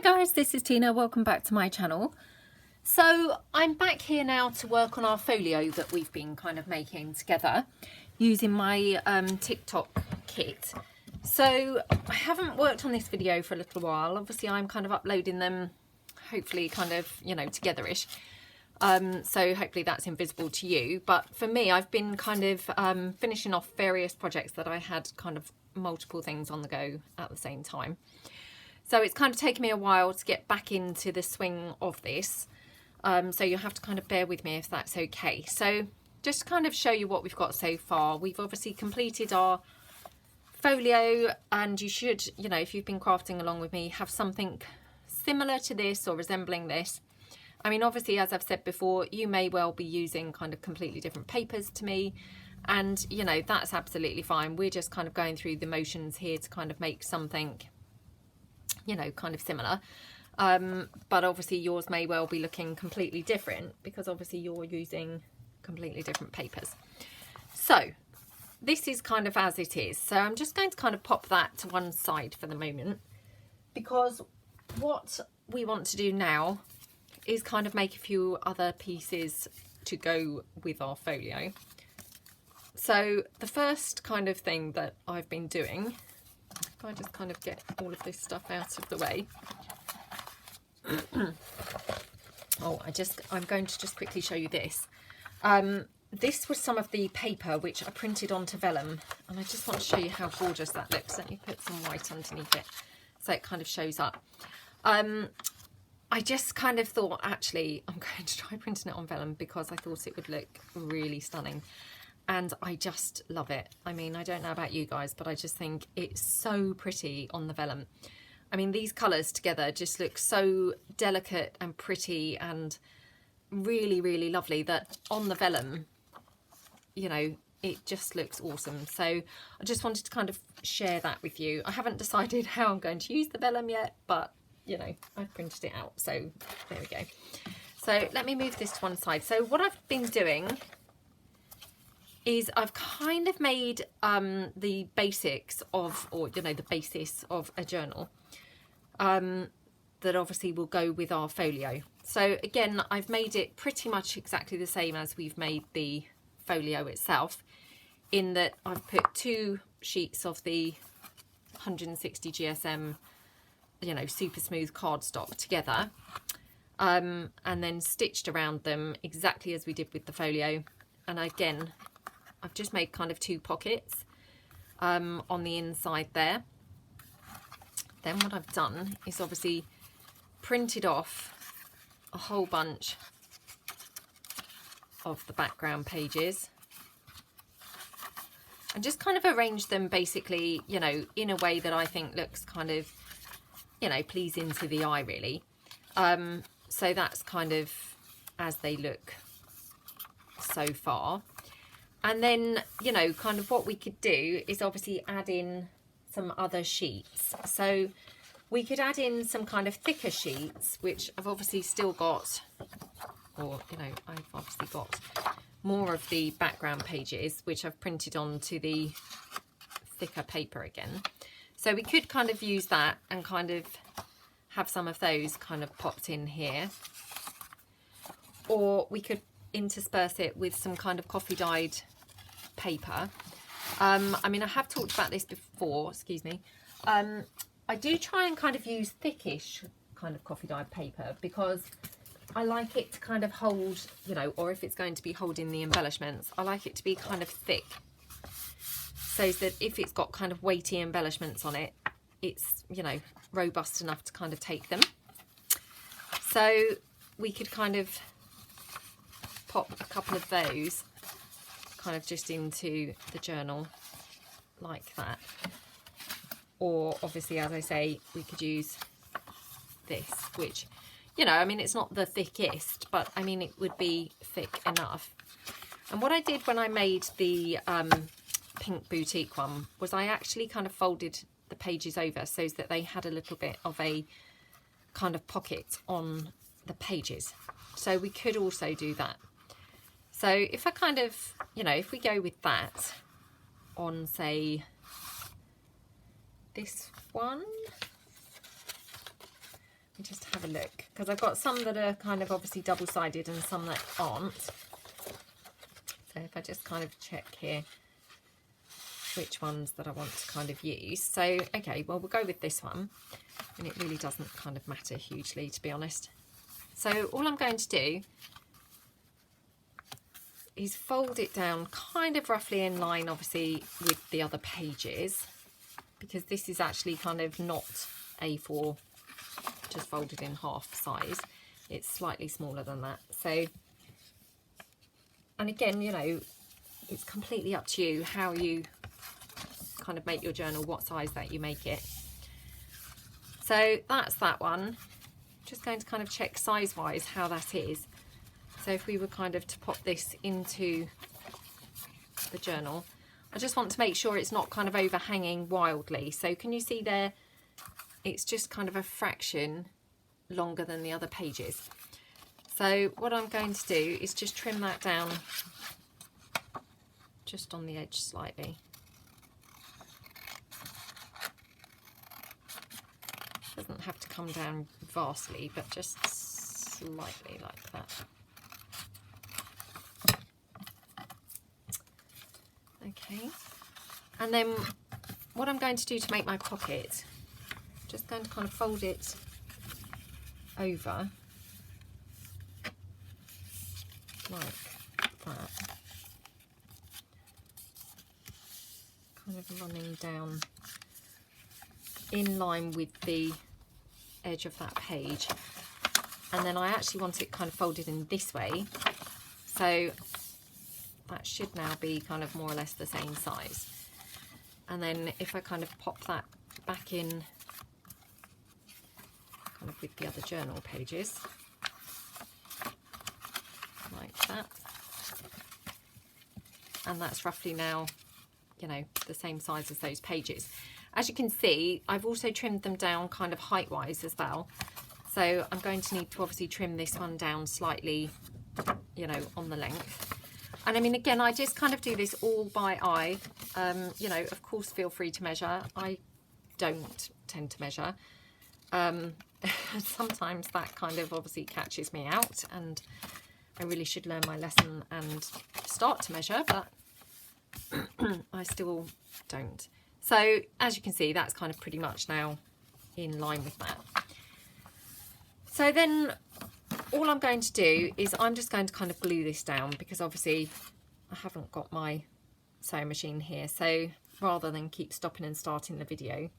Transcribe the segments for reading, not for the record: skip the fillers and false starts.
guys, this is Tina. Welcome back to my channel. So I'm back here now to work on our folio that we've been kind of making together using my TikTok kit. So I haven't worked on this video for a little while. Obviously I'm kind of uploading them hopefully kind of, you know, together-ish. So hopefully that's invisible to you. But for me, I've been kind of finishing off various projects that I had kind of multiple things on the go at the same time. So it's kind of taken me a while to get back into the swing of this. So you'll have to kind of bear with me if that's okay. So just to kind of show you what we've got so far. We've obviously completed our folio, and you should, you know, if you've been crafting along with me, have something similar to this or resembling this. I mean, obviously, as I've said before, you may well be using kind of completely different papers to me. And, you know, that's absolutely fine. We're just kind of going through the motions here to kind of make something, you know, kind of similar. But obviously yours may well be looking completely different because obviously you're using completely different papers. So this is kind of as it is. So I'm just going to kind of pop that to one side for the moment, because what we want to do now is kind of make a few other pieces to go with our folio. So the first kind of thing that I've been doing, if I just kind of get all of this stuff out of the way. I'm going to just quickly show you this. This was some of the paper which I printed onto vellum, and I just want to show you how gorgeous that looks. Let me put some white underneath it so it kind of shows up. I just kind of thought, actually, I'm going to try printing it on vellum because I thought it would look really stunning. And I just love it. I mean, I don't know about you guys, but I just think it's so pretty on the vellum. I mean, these colours together just look so delicate and pretty and really, really lovely that on the vellum, you know, it just looks awesome. So I just wanted to kind of share that with you. I haven't decided how I'm going to use the vellum yet, but, you know, I've printed it out. So there we go. So let me move this to one side. So what I've been doing is I've kind of made the basics of, or, you know, the basis of a journal that obviously will go with our folio. So again, I've made it pretty much exactly the same as we've made the folio itself, in that I've put 2 sheets of the 160 GSM, you know, super smooth cardstock together, and then stitched around them exactly as we did with the folio. And again, I've just made kind of 2 pockets on the inside there. Then what I've done is obviously printed off a whole bunch of the background pages and just kind of arranged them basically, you know, in a way that I think looks kind of, you know, pleasing to the eye, really. So that's kind of as they look so far. And then, you know, kind of what we could do is obviously add in some other sheets. So we could add in some kind of thicker sheets, which I've obviously still got, or, you know, I've obviously got more of the background pages, which I've printed onto the thicker paper again. So we could kind of use that and kind of have some of those kind of popped in here. Or we could intersperse it with some kind of coffee dyed paper. I mean, I have talked about this before, excuse me. I do try and kind of use thickish kind of coffee dyed paper because I like it to kind of hold, you know, or if it's going to be holding the embellishments, I like it to be kind of thick, so that if it's got kind of weighty embellishments on it, it's, you know, robust enough to kind of take them. So we could kind of pop a couple of those kind of just into the journal like that. Or obviously, as I say, we could use this, which, you know, I mean, it's not the thickest, but I mean, it would be thick enough. And what I did when I made the pink boutique one was I actually kind of folded the pages over so that they had a little bit of a kind of pocket on the pages. So we could also do that. So if I kind of, you know, if we go with that on, say, this one, have a look, because I've got some that are kind of obviously double-sided and some that aren't. So if I just kind of check here which ones that I want to kind of use. So, okay, well, we'll go with this one. And it really doesn't kind of matter hugely, to be honest. So all I'm going to do is fold it down kind of roughly in line, obviously, with the other pages, because this is actually kind of not A4, just folded in half size. It's slightly smaller than that. So, and again, you know, it's completely up to you how you kind of make your journal, what size that you make it. So that's that one. Just going to kind of check size wise how that is. So if we were kind of to pop this into the journal, I just want to make sure it's not kind of overhanging wildly. So can you see there, it's just kind of a fraction longer than the other pages. So what I'm going to do is just trim that down just on the edge slightly. Doesn't have to come down vastly, but just slightly like that. Okay, and then what I'm going to do to make my pocket, just going to kind of fold it over like that, kind of running down in line with the edge of that page, and then I actually want it kind of folded in this way, so that should now be kind of more or less the same size. And then if I kind of pop that back in kind of with the other journal pages like that, and that's roughly now, you know, the same size as those pages. As you can see, I've also trimmed them down kind of height wise as well. So I'm going to need to obviously trim this one down slightly, you know, on the length. And I mean, again, I just kind of do this all by eye. You know, of course, feel free to measure. I don't tend to measure. Sometimes that kind of obviously catches me out, and I really should learn my lesson and start to measure, but I still don't. So as you can see, that's kind of pretty much now in line with that. So then all I'm going to do is I'm just going to kind of glue this down, because obviously I haven't got my sewing machine here. So rather than keep stopping and starting the video,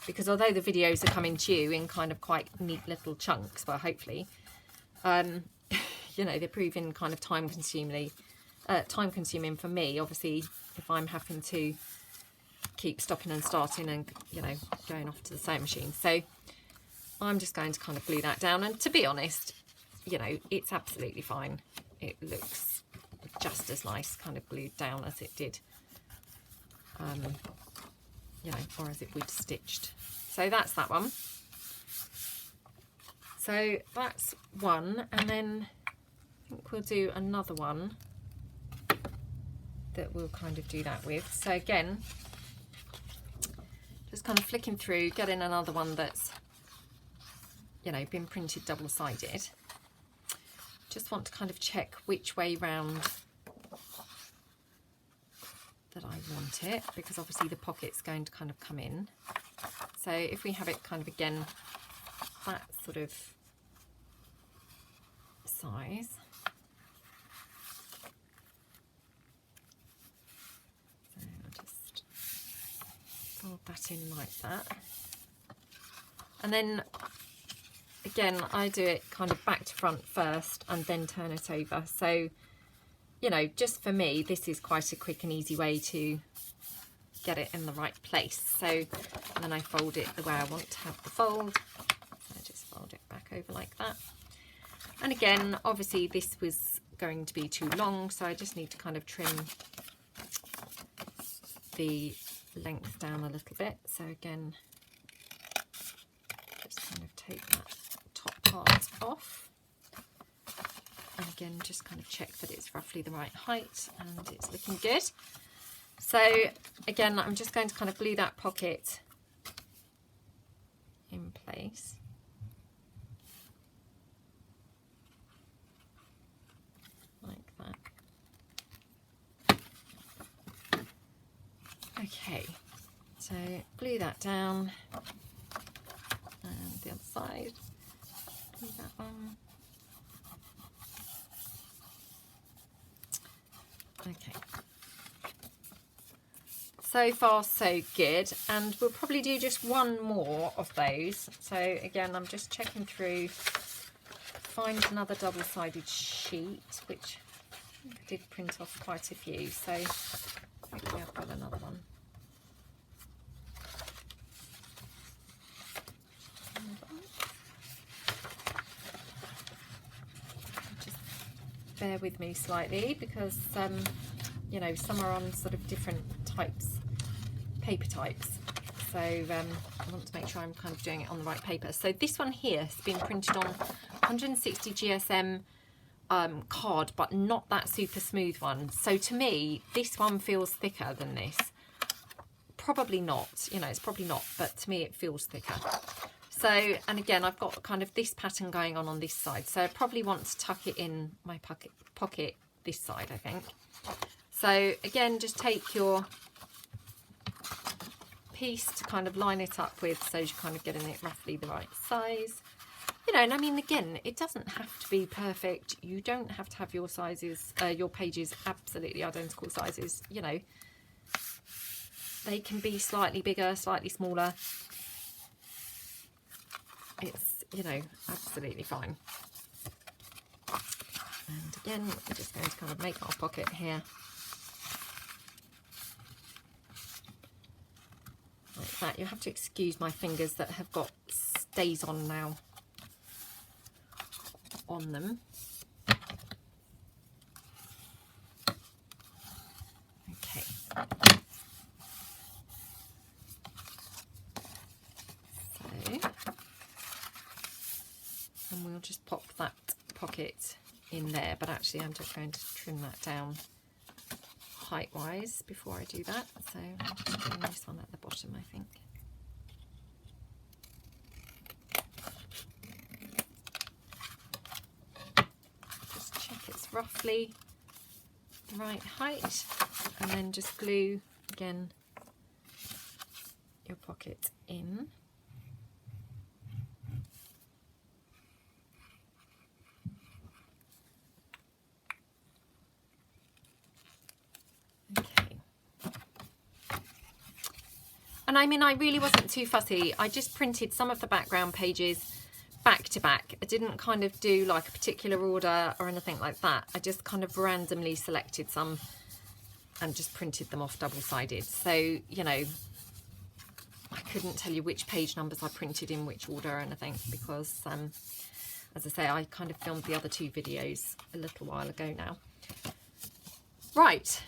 because although the videos are coming to you in kind of quite neat little chunks, well, hopefully, you know, they're proving kind of time consuming for me, obviously, if I'm having to keep stopping and starting and, you know, going off to the sewing machine. So I'm just going to kind of glue that down, and to be honest, you know, it's absolutely fine. It looks just as nice kind of glued down as it did, you know, or as it would stitched. So that's that one. So that's one, and then I think we'll do another one that we'll kind of do that with. So again, just kind of flicking through, getting another one that's, you know, been printed double-sided. Just want to kind of check which way round that I want it, because obviously the pocket's going to kind of come in. So if we have it kind of again that sort of size, so I'll just fold that in like that, and then again I do it kind of back to front first and then turn it over. So, you know, just for me, this is quite a quick and easy way to get it in the right place. So, and then I fold it the way I want to have the fold. So I just fold it back over like that. And again, obviously this was going to be too long, so I just need to kind of trim the length down a little bit. So again, just kind of take that top part off. And again, just kind of check that it's roughly the right height and it's looking good. So again, I'm just going to kind of glue that pocket in place. So glue that down, and the other side, glue that on. Okay. So far so good, and we'll probably do just one more of those. So again, I'm just checking through, find another double-sided sheet, which I did print off quite a few, so hopefully I've got another one. Just bear with me slightly, because you know, some are on sort of different paper types, so I want to make sure I'm kind of doing it on the right paper. So this one here has been printed on 160 GSM card, but not that super smooth one. So to me, this one feels thicker than this. Probably not, you know, it's probably not, but to me it feels thicker. So, and again, I've got kind of this pattern going on this side, so I probably want to tuck it in my pocket this side, I think. So again, just take your piece to kind of line it up with, so you're kind of getting it roughly the right size. You know, and I mean, again, it doesn't have to be perfect. You don't have to have your sizes, your pages absolutely identical sizes. You know, they can be slightly bigger, slightly smaller. It's, you know, absolutely fine. And again, we're just going to kind of make our pocket here. Like that. You have to excuse my fingers that have got stays on now on them. Okay. So, and we'll just pop that pocket in there, but actually I'm just going to trim that down height wise before I do that. So I'm just doing this one at the bottom, I think. Just check it's roughly the right height, and then just glue again your pocket in. And I mean, I really wasn't too fussy. I just printed some of the background pages back to back. I didn't kind of do like a particular order or anything like that. I just kind of randomly selected some and just printed them off double-sided. So, you know, I couldn't tell you which page numbers I printed in which order or anything, because, as I say, I kind of filmed the other two videos a little while ago now. Right.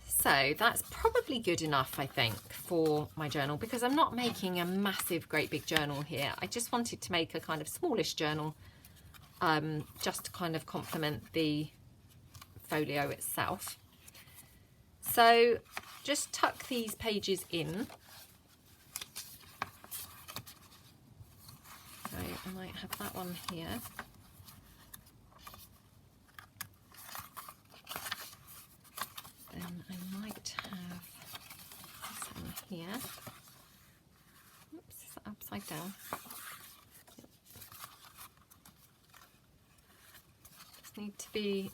So that's probably good enough, I think, for my journal, because I'm not making a massive, great big journal here. I just wanted to make a kind of smallish journal, just to kind of complement the folio itself. So just tuck these pages in. So I might have that one here. Then I might have this one here. Oops, is that upside down? Just need to be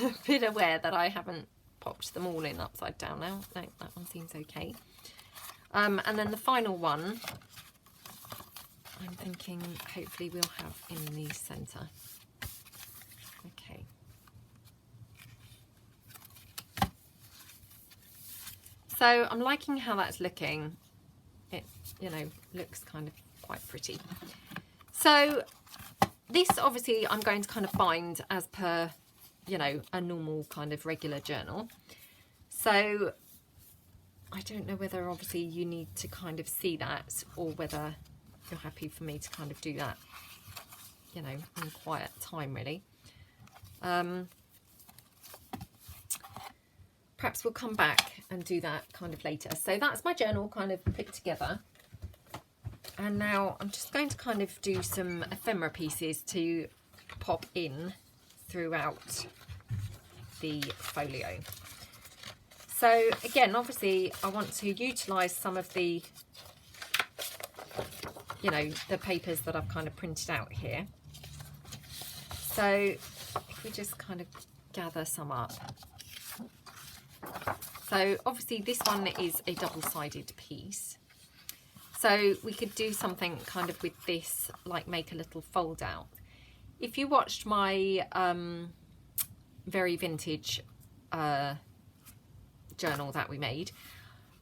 a bit aware that I haven't popped them all in upside down now. No, that one seems okay. And then the final one, I'm thinking hopefully we'll have in the centre. Okay. So I'm liking how that's looking. It, you know, looks kind of quite pretty. So this obviously I'm going to kind of bind as per, you know, a normal kind of regular journal. So I don't know whether obviously you need to kind of see that, or whether you're happy for me to kind of do that, you know, in quiet time really. Perhaps we'll come back and do that kind of later. So that's my journal kind of put together. And now I'm just going to kind of do some ephemera pieces to pop in throughout the folio. So again, obviously I want to utilise some of the, you know, the papers that I've kind of printed out here. So if we just kind of gather some up. So obviously this one is a double-sided piece. So we could do something kind of with this, like make a little fold out. If you watched my very vintage journal that we made,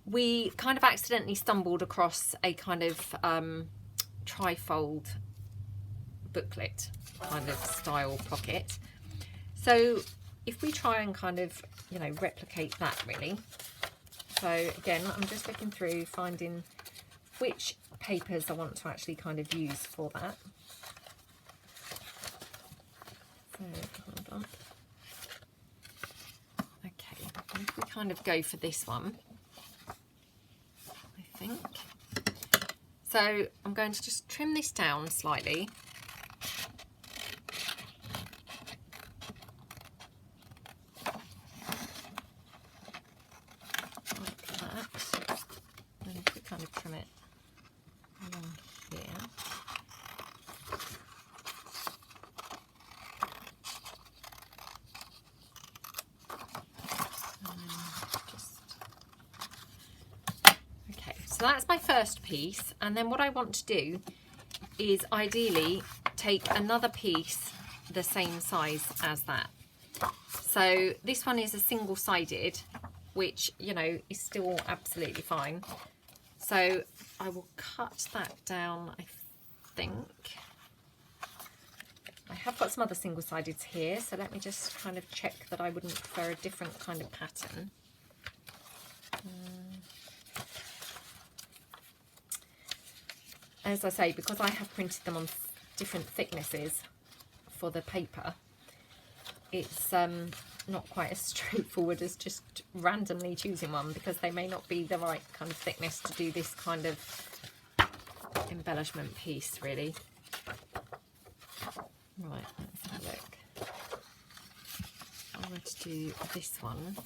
we kind of accidentally stumbled across a kind of trifold booklet kind of style pocket. So if we try and kind of, you know, replicate that really. So again, I'm just looking through, finding which papers I want to actually kind of use for that. So hold on. Okay, if we kind of go for this one, I think. So I'm going to just trim this down slightly. So that's my first piece, and then what I want to do is ideally take another piece the same size as that. So this one is a single-sided, which, you know, is still absolutely fine. So I will cut that down, I think. I have got some other single-sideds here, so let me just kind of check that I wouldn't prefer a different kind of pattern. As I say, because I have printed them on different thicknesses for the paper, it's not quite as straightforward as just randomly choosing one, because they may not be the right kind of thickness to do this kind of embellishment piece really. Right, let's have a look. If I were to do this one,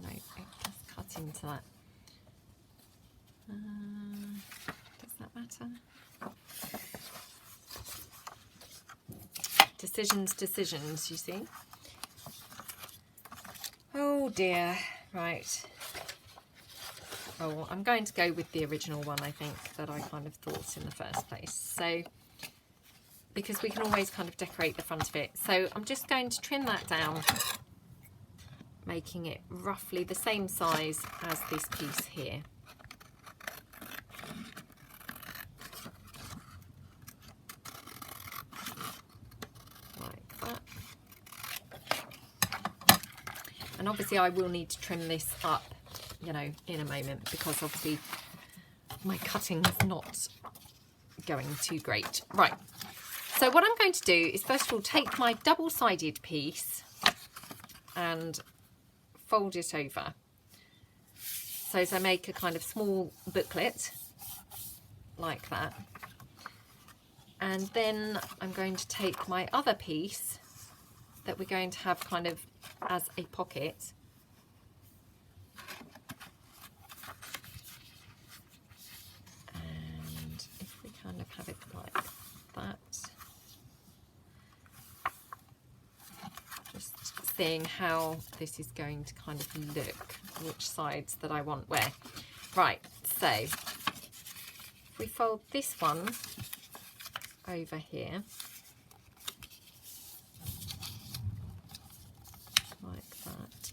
no, it just cut into that. Does that matter? Decisions, you see. Oh dear, right. Oh, I'm going to go with the original one, I think, that I kind of thought in the first place. So, because we can always kind of decorate the front of it. So I'm just going to trim that down, making it roughly the same size as this piece here. And obviously I will need to trim this up, you know, in a moment, because obviously my cutting is not going too great. Right, so what I'm going to do is first of all take my double-sided piece and fold it over. So as I make a kind of small booklet like that. And then I'm going to take my other piece that we're going to have kind of as a pocket, and if we kind of have it like that, just seeing how this is going to kind of look, which sides that I want where. Right, so if we fold this one over here like that,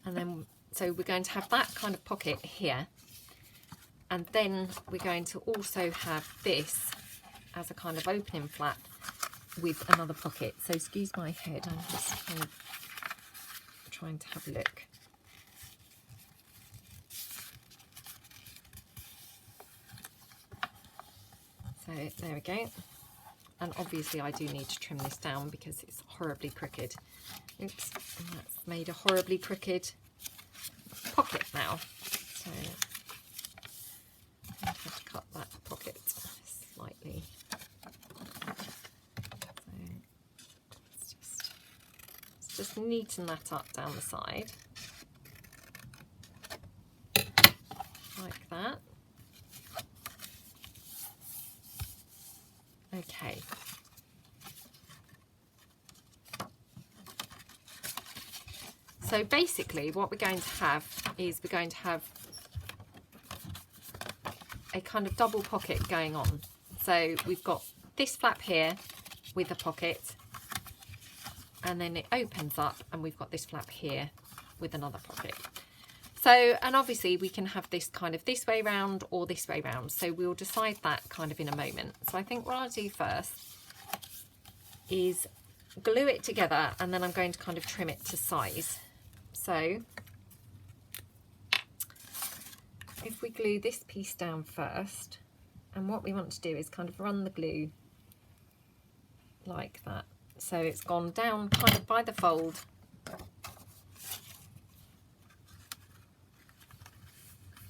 and then so we're going to have that kind of pocket here, and then we're going to also have this as a kind of opening flap with another pocket. So excuse my head, I'm just kind of trying to have a look. So there we go. And obviously I do need to trim this down because it's horribly crooked. Oops, and that's made a horribly crooked pocket now. So I have to cut that pocket slightly. So let's just just neaten that up down the side. Like that. Okay. So basically what we're going to have is we're going to have a kind of double pocket going on. So we've got this flap here with a pocket, and then it opens up and we've got this flap here with another pocket. So, and obviously we can have this kind of this way round or this way round. So we'll decide that kind of in a moment. So I think what I'll do first is glue it together, and then I'm going to kind of trim it to size. So if we glue this piece down first, and what we want to do is kind of run the glue like that. So it's gone down kind of by the fold,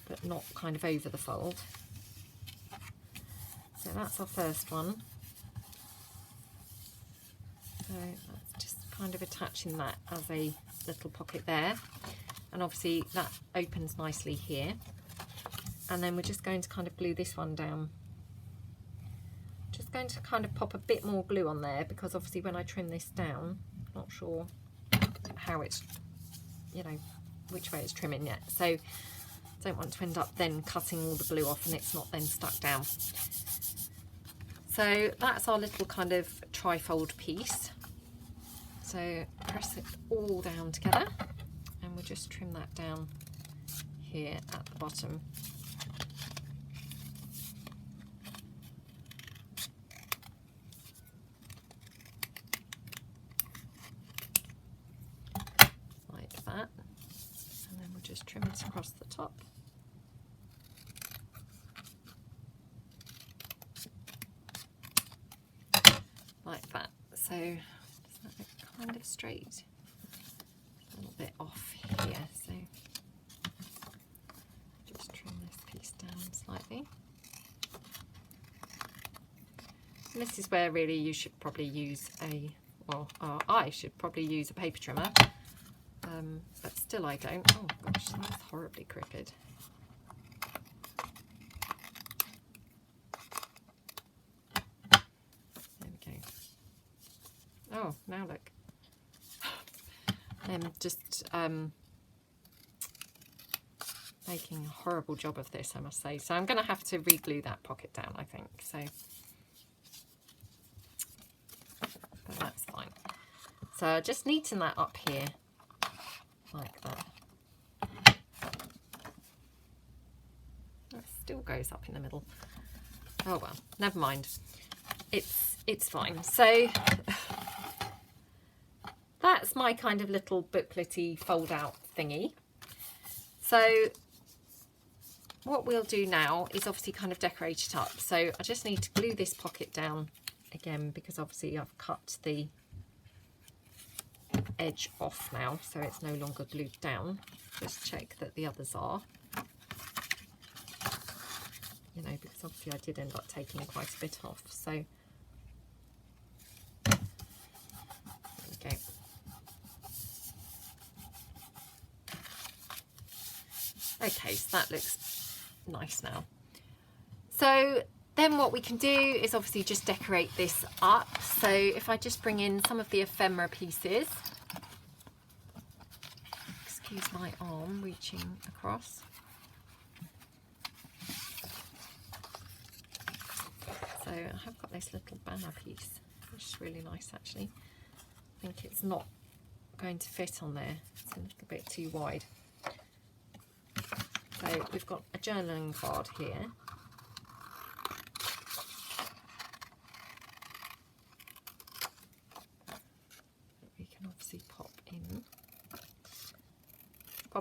but not kind of over the fold. So that's our first one. So that's just kind of attaching that as a little pocket there, and obviously that opens nicely here. And then we're just going to kind of glue this one down. Just going to kind of pop a bit more glue on there, because obviously when I trim this down, I'm not sure how it's, you know, which way it's trimming yet. So don't want to end up then cutting all the glue off and it's not then stuck down. So that's our little kind of trifold piece. So press it all down together, and we'll just trim that down here at the bottom. Like that. And then we'll just trim it across the top. Like that. So does that look kind of straight? A little bit off here, so just trim this piece down slightly. And this is where really you should probably use a, well, I should probably use a paper trimmer, but still I don't. Oh gosh, that's horribly crooked. Oh, now look. I'm just making a horrible job of this, I must say. So I'm going to have to re-glue that pocket down, I think. So, but that's fine. So just neaten that up here, like that. That still goes up in the middle. Oh well, never mind. It's fine. So that's my kind of little bookletty fold out thingy. So what we'll do now is obviously kind of decorate it up. So I just need to glue this pocket down again, because obviously I've cut the edge off now, so it's no longer glued down. Just check that the others are, you know, because obviously I did end up taking quite a bit off. So there we go. Okay, so that looks nice now. So then what we can do is obviously just decorate this up. So if I just bring in some of the ephemera pieces, excuse my arm reaching across. So I have got this little banner piece, which is really nice actually. I think it's not going to fit on there, it's a little bit too wide. So we've got a journaling card here. That we can obviously pop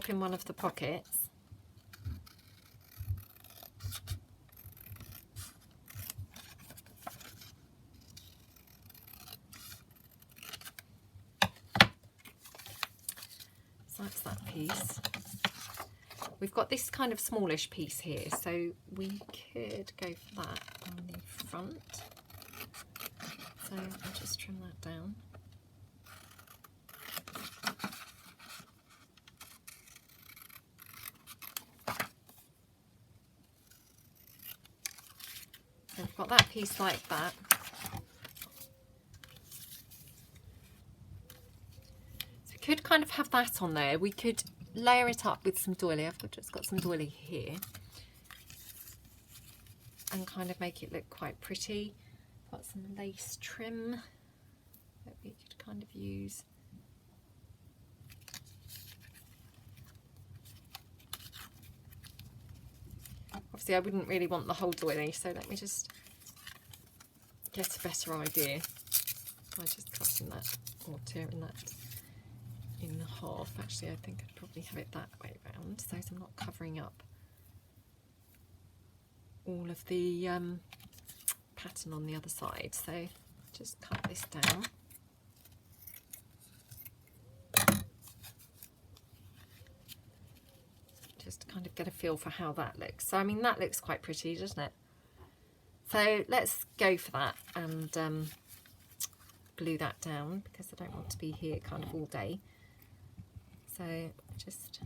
in one of the pockets. So that's that piece. We've got this kind of smallish piece here, so we could go for that on the front. So I'll just trim that down. So we've got that piece like that. So we could kind of have that on there. We could layer it up with some doily. I've just got some doily here. And kind of make it look quite pretty. Got some lace trim that we could kind of use. Obviously I wouldn't really want the whole doily, so let me just get a better idea by just cutting that or tearing that in half. Actually I think I'd probably have it that way around so I'm not covering up all of the pattern on the other side. So just cut this down. Just to kind of get a feel for how that looks. So I mean that looks quite pretty, doesn't it? So let's go for that and glue that down because I don't want to be here kind of all day. So just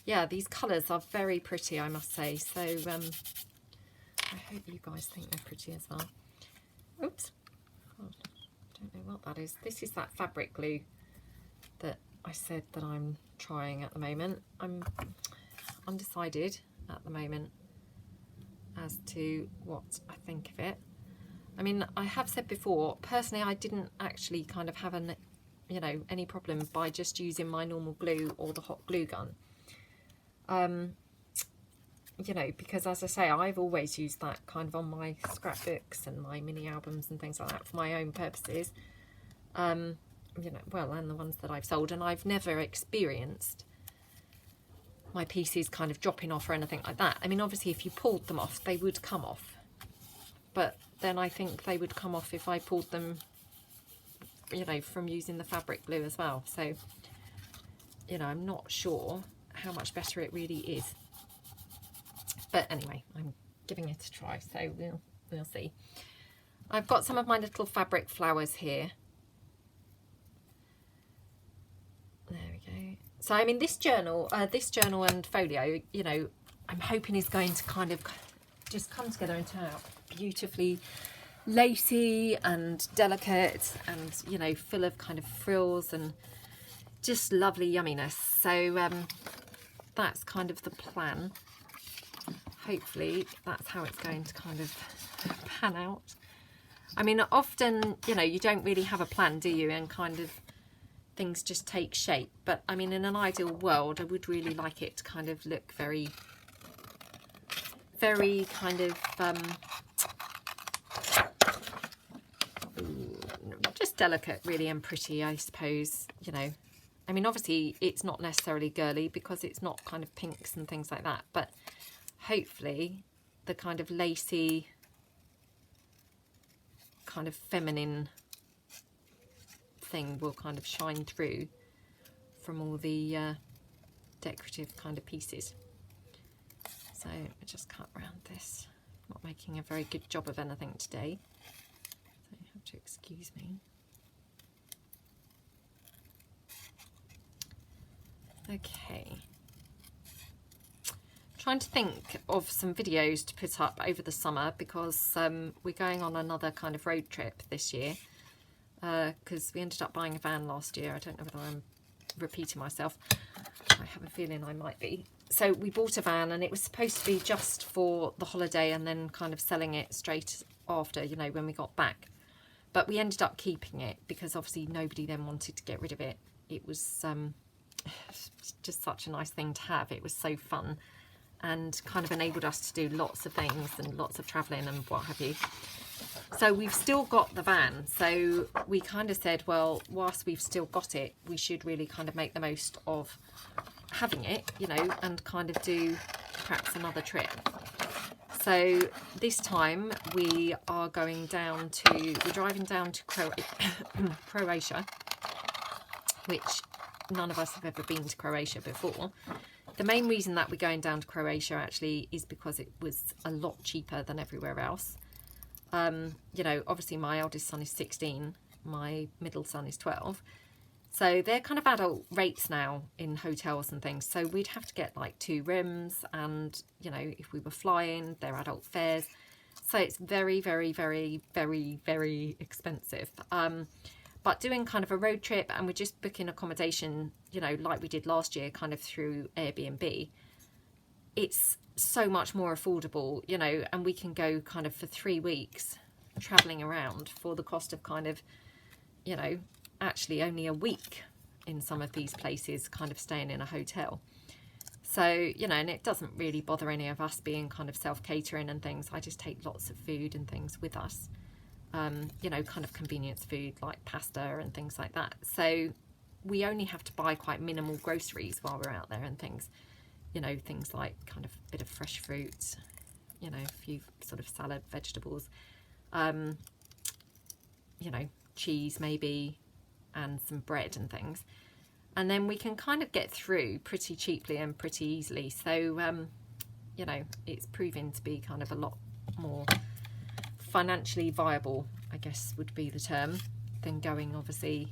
yeah, these colours are very pretty, I must say. So I hope you guys think they're pretty as well. Oops. Oh, I don't know what that is. This is that fabric glue that I said that I'm trying at the moment. I'm undecided at the moment as to what I think of it. I mean, I have said before, personally, I didn't actually kind of have any problem by just using my normal glue or the hot glue gun. Because as I say, I've always used that kind of on my scrapbooks and my mini albums and things like that for my own purposes. And the ones that I've sold, and I've never experienced my pieces kind of dropping off or anything like that. I mean, obviously, if you pulled them off, they would come off. But then I think they would come off if I pulled them, from using the fabric glue as well. So, I'm not sure how much better it really is. But anyway, I'm giving it a try, so we'll see. I've got some of my little fabric flowers here. There we go. So I mean, this journal and folio, I'm hoping is going to kind of just come together and turn out beautifully lacy and delicate and full of kind of frills and just lovely yumminess. So that's kind of the plan. Hopefully that's how it's going to kind of pan out. I mean, often, you don't really have a plan, do you? And kind of things just take shape. But I mean, in an ideal world, I would really like it to kind of look very, very kind of, just delicate, really, and pretty, I suppose, I mean, obviously, it's not necessarily girly because it's not kind of pinks and things like that. But hopefully the kind of lacy, kind of feminine thing will kind of shine through from all the decorative kind of pieces. So I just cut around this. Not making a very good job of anything today, so you have to excuse me. Okay. Trying to think of some videos to put up over the summer because we're going on another kind of road trip this year because we ended up buying a van last year. I don't know whether I'm repeating myself. I have a feeling I might be. So we bought a van and it was supposed to be just for the holiday and then kind of selling it straight after, when we got back. But we ended up keeping it because obviously nobody then wanted to get rid of it. It was just such a nice thing to have. It was so fun and kind of enabled us to do lots of things and lots of travelling and what have you. So we've still got the van, so we kind of said, well, whilst we've still got it, we should really kind of make the most of having it, and kind of do perhaps another trip. So this time we are going down to, we're driving down to Croatia, which none of us have ever been to Croatia before. The main reason that we're going down to Croatia actually is because it was a lot cheaper than everywhere else. Obviously my eldest son is 16, my middle son is 12. So they're kind of adult rates now in hotels and things. So we'd have to get like 2 rooms, and you know, if we were flying, they're adult fares. So it's very, very, very, very, very expensive. But doing kind of a road trip, and we're just booking accommodation, you know, like we did last year, kind of through Airbnb, it's so much more affordable, you know, and we can go kind of for 3 weeks traveling around for the cost of kind of, you know, actually only a week in some of these places, kind of staying in a hotel. So, you know, and it doesn't really bother any of us being kind of self-catering and things. I just take lots of food and things with us, you know, kind of convenience food like pasta and things like that. So we only have to buy quite minimal groceries while we're out there and things, you know, things like kind of a bit of fresh fruit, you know, a few sort of salad, vegetables, you know, cheese maybe, and some bread and things. And then we can kind of get through pretty cheaply and pretty easily. So, you know, it's proving to be kind of a lot more financially viable, I guess would be the term, than going, obviously,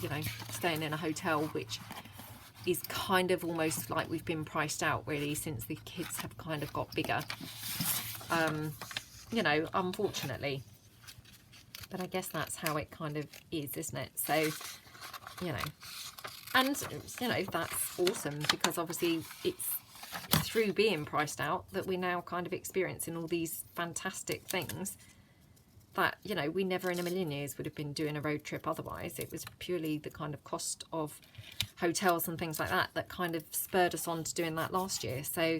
you know, staying in a hotel, which is kind of almost like we've been priced out really since the kids have kind of got bigger, you know, unfortunately. But I guess that's how it kind of is, isn't it? So, you know, and, you know, that's awesome, because obviously it's through being priced out that we're now kind of experiencing all these fantastic things that, you know, we never in a million years would have been doing a road trip otherwise. It was purely the kind of cost of hotels and things like that that kind of spurred us on to doing that last year. So,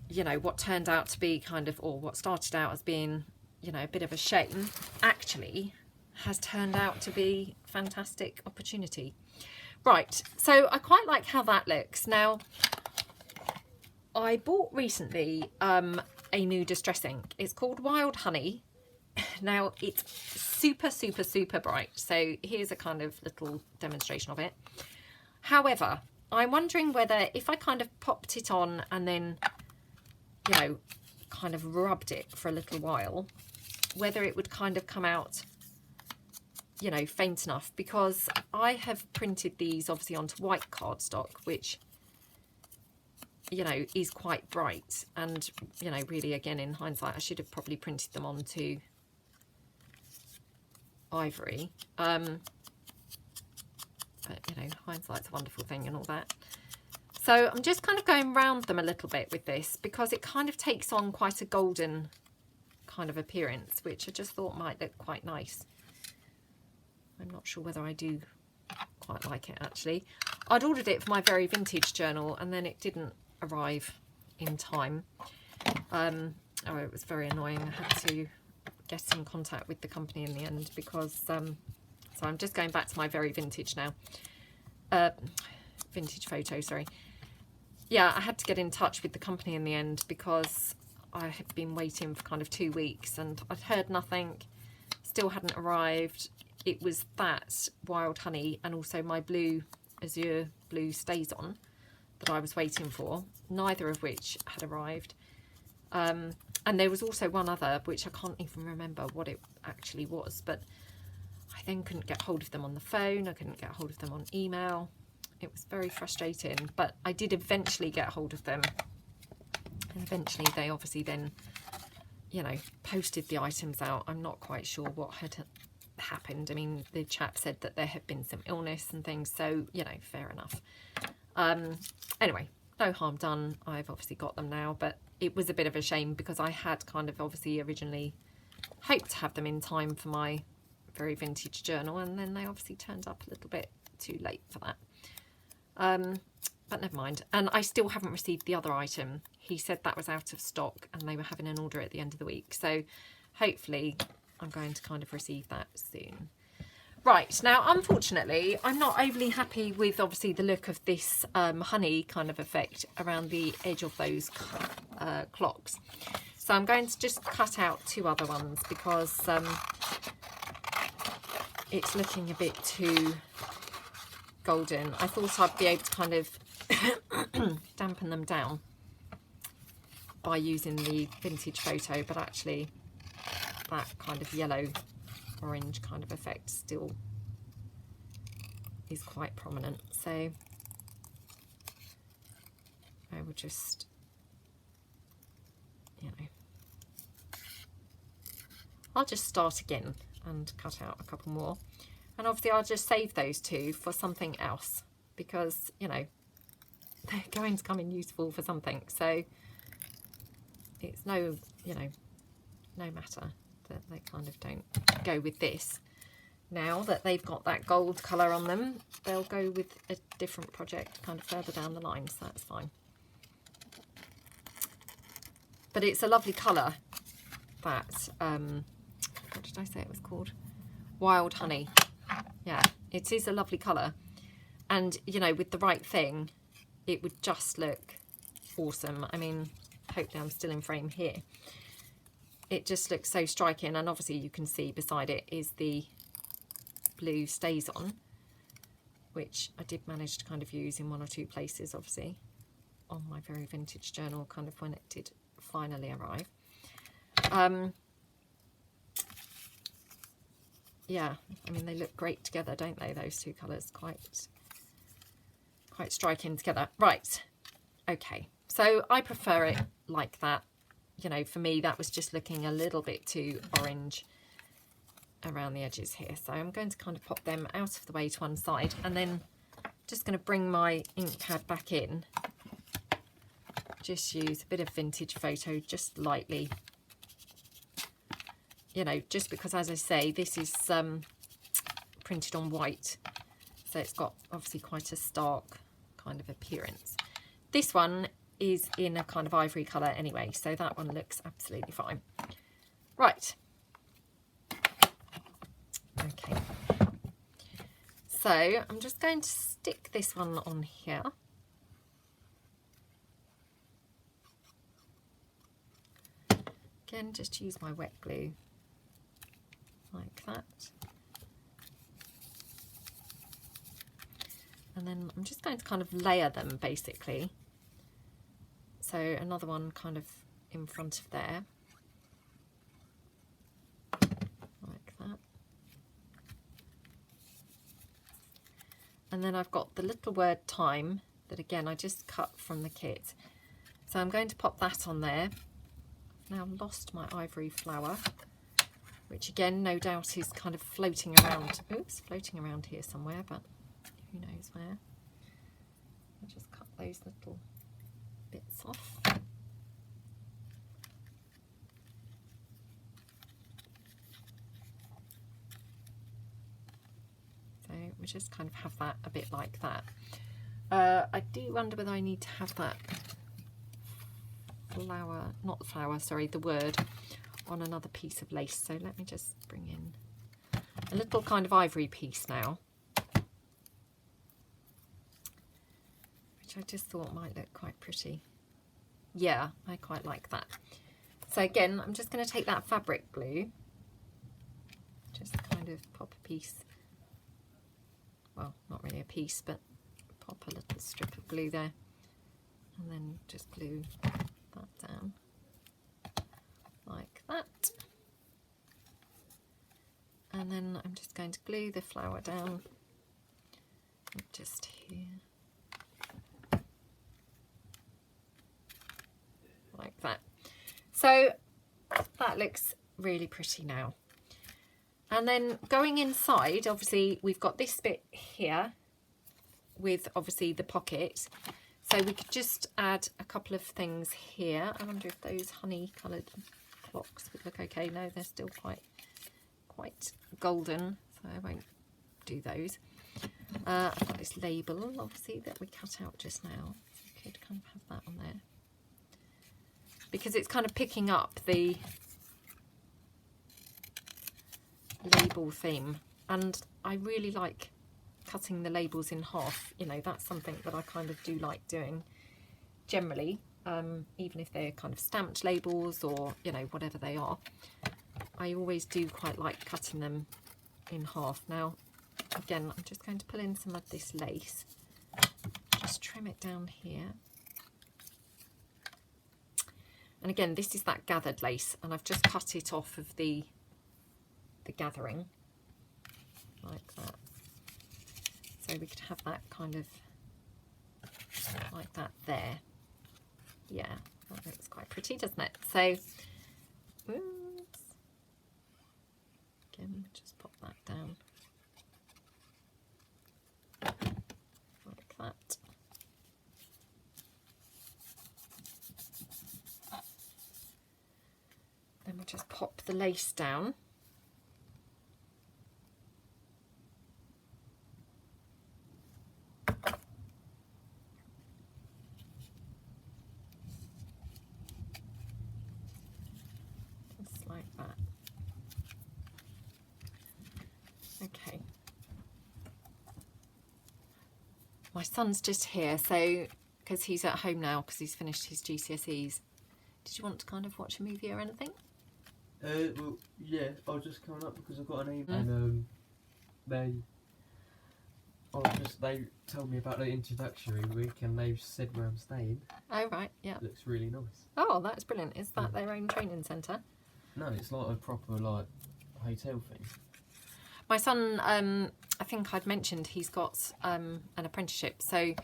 you know, what turned out to be kind of, or what started out as being, you know, a bit of a shame, actually has turned out to be a fantastic opportunity. Right, so I quite like how that looks. Now, I bought recently a new distress ink. It's called Wild Honey. Now, it's super, super, super bright. So here's a kind of little demonstration of it. However, I'm wondering whether if I kind of popped it on and then, you know, kind of rubbed it for a little while, whether it would kind of come out, you know, faint enough, because I have printed these obviously onto white cardstock, which, you know, is quite bright, and, you know, really, again, in hindsight, I should have probably printed them onto ivory, but, you know, hindsight's a wonderful thing and all that. So I'm just kind of going round them a little bit with this, because it kind of takes on quite a golden kind of appearance, which I just thought might look quite nice. I'm not sure whether I do quite like it, actually. I'd ordered it for my Very Vintage journal, and then it didn't arrive in time. Oh, it was very annoying. I had to get in contact with the company in the end, because so I'm just going back to my Very Vintage now. Vintage photo, sorry. Yeah, I had to get in touch with the company in the end, because I had been waiting for kind of 2 weeks and I'd heard nothing, still hadn't arrived. It was that Wild Honey and also my blue Azure Blue Stays On that I was waiting for, neither of which had arrived. And there was also one other, which I can't even remember what it actually was, but I then couldn't get hold of them on the phone, I couldn't get hold of them on email. It was very frustrating, but I did eventually get hold of them. And eventually they obviously then, you know, posted the items out. I'm not quite sure what had happened. I mean, the chap said that there had been some illness and things, so, you know, fair enough. Anyway, no harm done. I've obviously got them now, but it was a bit of a shame, because I had kind of obviously originally hoped to have them in time for my Very Vintage journal, and then they obviously turned up a little bit too late for that. But never mind. And I still haven't received the other item. He said that was out of stock and they were having an order at the end of the week. So hopefully I'm going to kind of receive that soon. Right, now unfortunately I'm not overly happy with obviously the look of this honey kind of effect around the edge of those clocks. So I'm going to just cut out 2 other ones, because it's looking a bit too golden. I thought I'd be able to kind of dampen them down by using the vintage photo, but actually that kind of yellow orange kind of effect still is quite prominent. So I will just, you know, I'll just start again and cut out a couple more. And obviously I'll just save those two for something else, because, you know, they're going to come in useful for something. So it's no, you know, no matter that they kind of don't go with this. Now that they've got that gold colour on them, they'll go with a different project kind of further down the line, so that's fine. But it's a lovely colour, that, what did I say it was called? Wild Honey. Yeah, it is a lovely colour. And, you know, with the right thing, it would just look awesome. I mean, hopefully I'm still in frame here. It just looks so striking, and obviously you can see beside it is the blue Stays On, which I did manage to kind of use in one or two places, obviously, on my very vintage journal, kind of when it did finally arrive. Yeah, I mean, they look great together, don't they, those two colours? Quite striking together. Right, okay, so I prefer it like that. You know, for me, that was just looking a little bit too orange around the edges here. So I'm going to kind of pop them out of the way to one side, and then just going to bring my ink pad back in. Just use a bit of vintage photo, just lightly. You know, just because, as I say, this is printed on white, so it's got obviously quite a stark kind of appearance. This one is in a kind of ivory colour anyway, so that one looks absolutely fine. Right. Okay. So I'm just going to stick this one on here. Again, just use my wet glue like that. And then I'm just going to kind of layer them basically. So another one kind of in front of there, like that. And then I've got the little word Time that, again, I just cut from the kit. So I'm going to pop that on there. I've now lost my ivory flower, which again, no doubt is kind of floating around. Oops, floating around here somewhere, but who knows where. I'll just cut those little bits off. So we just kind of have that a bit like that. I do wonder whether I need to have that flower, not the flower, sorry, the word on another piece of lace. So let me just bring in a little kind of ivory piece now, which I just thought might look quite pretty. Yeah, I quite like that. So again, I'm just going to take that fabric glue, just kind of pop a piece, well, not really a piece, but pop a little strip of glue there, and then just glue that down like that. And then I'm just going to glue the flower down just here, like that. So that looks really pretty now. And then going inside, obviously we've got this bit here with obviously the pocket. So we could just add a couple of things here. I wonder if those honey coloured clocks would look okay. No, they're still quite golden, so I won't do those. I've got this label, obviously, that we cut out just now. So we could kind of have that on there, because it's kind of picking up the label theme, and I really like cutting the labels in half. You know, that's something that I kind of do like doing generally, even if they're kind of stamped labels or, you know, whatever they are. I always do quite like cutting them in half. Now, again, I'm just going to pull in some of this lace, just trim it down here. And again, this is that gathered lace, and I've just cut it off of the gathering like that. So we could have that kind of like that there. Yeah, that looks quite pretty, doesn't it? So, oops. Again, just pop that down like that. Then we'll just pop the lace down. Just like that. Okay. My son's just here, so because he's at home now because he's finished his GCSEs. Did you want to kind of watch a movie or anything? Well, yeah, I was just coming up because I've got an email and they told me about the introductory week and they've said where I'm staying. Oh right, yeah. Looks really nice. Oh, that's brilliant. Is that their own training centre? No, it's like a proper like hotel thing. My son, I think I'd mentioned he's got an apprenticeship, so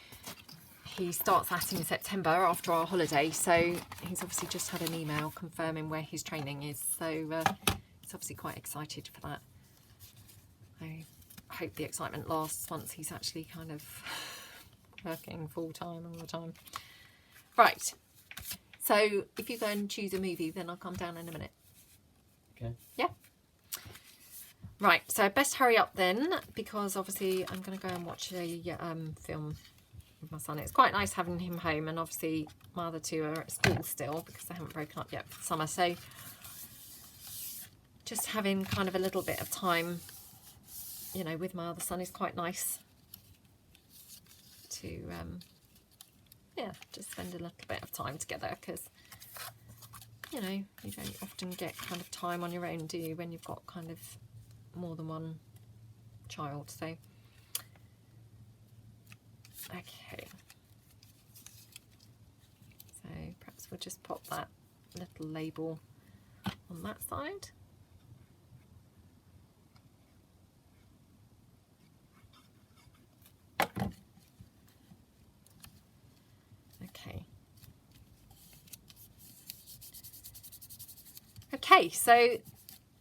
he starts that in September after our holiday, so he's obviously just had an email confirming where his training is, so he's obviously quite excited for that. I hope the excitement lasts once he's actually kind of working full-time all the time. Right, so if you go and choose a movie, then I'll come down in a minute. Okay. Yeah. Right, so best hurry up then, because obviously I'm going to go and watch a film with my son. It's quite nice having him home, and obviously my other two are at school still because they haven't broken up yet for the summer, so just having kind of a little bit of time, you know, with my other son is quite nice to yeah, just spend a little bit of time together, because you know, you don't often get kind of time on your own, do you, when you've got kind of more than one child. So okay, so perhaps we'll just pop that little label on that side. Okay. Okay, so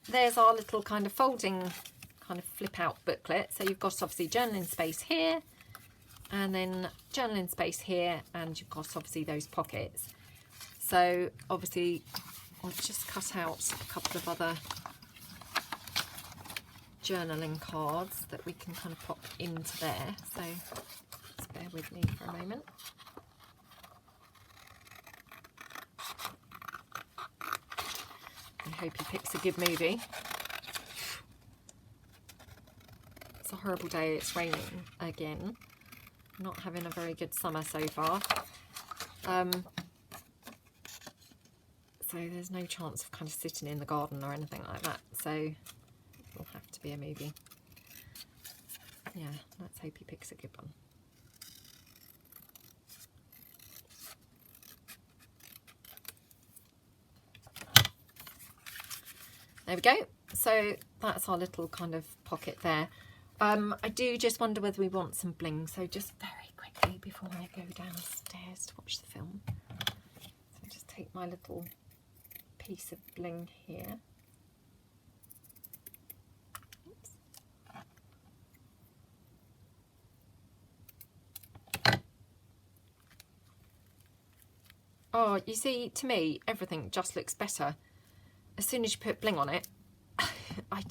there's our little kind of folding, kind of flip out booklet. So you've got obviously journaling space here, and then journaling space here, and you've got obviously those pockets. So obviously I'll just cut out a couple of other journaling cards that we can kind of pop into there. So just bear with me for a moment. I hope he picks a good movie. It's a horrible day, it's raining again. Not having a very good summer so far. So there's no chance of kind of sitting in the garden or anything like that. So it'll have to be a movie. Yeah, let's hope he picks a good one. There we go. So that's our little kind of pocket there. I do just wonder whether we want some bling. So just very quickly before I go downstairs to watch the film. So just take my little piece of bling here. Oops. Oh, you see, to me, everything just looks better as soon as you put bling on it. I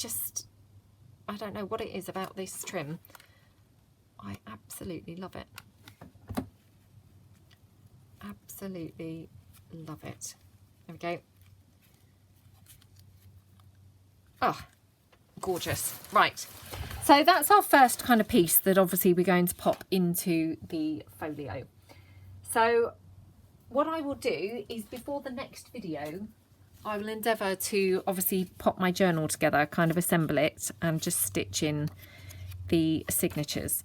don't know what it is about this trim. I absolutely love it. Absolutely love it. There we go. Oh, gorgeous. Right. So that's our first kind of piece that obviously we're going to pop into the folio. So what I will do is, before the next video, I will endeavour to obviously pop my journal together, kind of assemble it and just stitch in the signatures,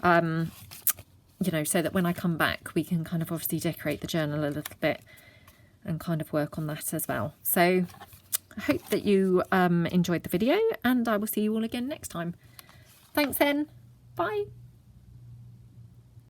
you know, so that when I come back we can kind of obviously decorate the journal a little bit and kind of work on that as well. So I hope that you enjoyed the video, and I will see you all again next time. Thanks then. Bye.